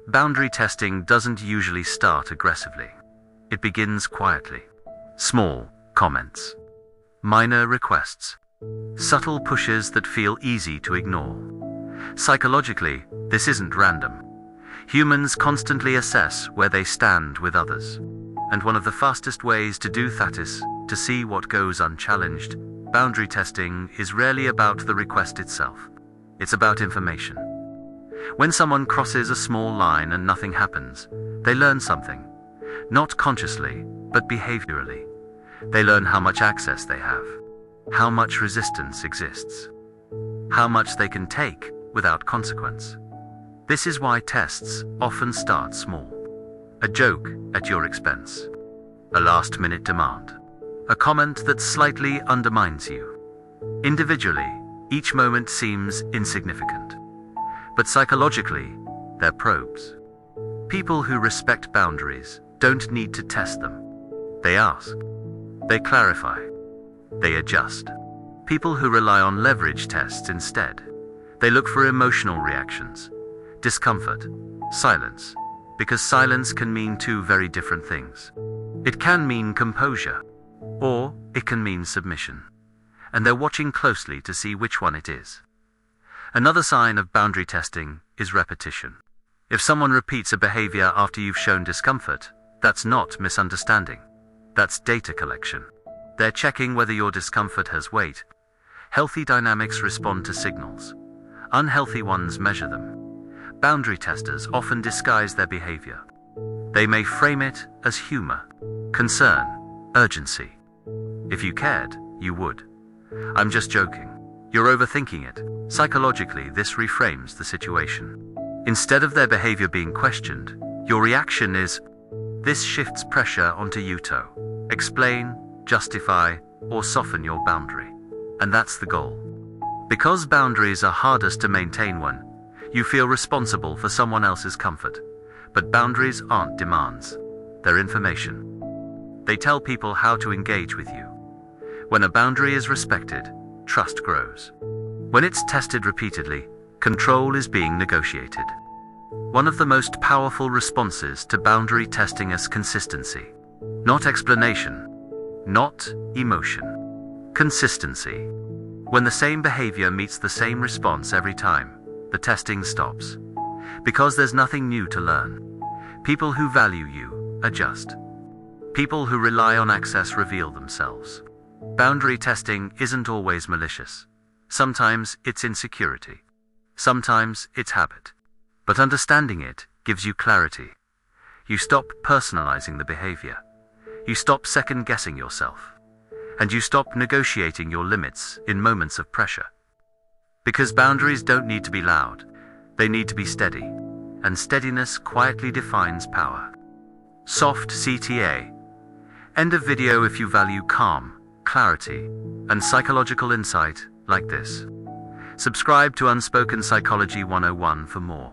Boundary testing doesn't usually start aggressively. It begins quietly. Small comments, minor requests, subtle pushes that feel easy to ignore. Psychologically, this isn't random. Humans constantly assess where they stand with others. And one of the fastest ways to do that is to see what goes unchallenged. Boundary testing is rarely about the request itself. It's about information. When someone crosses a small line and nothing happens, they learn something. Not consciously, but behaviorally. They learn how much access they have, how much resistance exists, how much they can take without consequence. This is why tests often start small. A joke at your expense, a last-minute demand, a comment that slightly undermines you. Individually, each moment seems insignificant, but psychologically, they're probes. People who respect boundaries don't need to test them. They ask, they clarify, they adjust. People who rely on leverage tests instead, they look for emotional reactions, discomfort, silence, because silence can mean two very different things. It can mean composure, or it can mean submission, and they're watching closely to see which one it is. Another sign of boundary testing is repetition. If someone repeats a behavior after you've shown discomfort, that's not misunderstanding. That's data collection. They're checking whether your discomfort has weight. Healthy dynamics respond to signals. Unhealthy ones measure them. Boundary testers often disguise their behavior. They may frame it as humor, concern, urgency. If you cared, you would. I'm just joking. You're overthinking it. Psychologically, this reframes the situation. Instead of their behavior being questioned, your reaction is, this shifts pressure onto you to explain, justify, or soften your boundary. And that's the goal. Because boundaries are hardest to maintain when you feel responsible for someone else's comfort. But boundaries aren't demands. They're information. They tell people how to engage with you. When a boundary is respected, trust grows. When it's tested repeatedly, control is being negotiated. One of the most powerful responses to boundary testing is consistency. Not explanation, not emotion. Consistency. When the same behavior meets the same response every time, the testing stops. Because there's nothing new to learn. People who value you adjust. People who rely on access reveal themselves. Boundary testing isn't always malicious. Sometimes it's insecurity. Sometimes it's habit. But understanding it gives you clarity. You stop personalizing the behavior. You stop second-guessing yourself. And you stop negotiating your limits in moments of pressure. Because boundaries don't need to be loud. They need to be steady. And steadiness quietly defines power. Soft CTA. End of video if you value calm, clarity, and psychological insight like this. Subscribe to Unspoken Psychology 101 for more.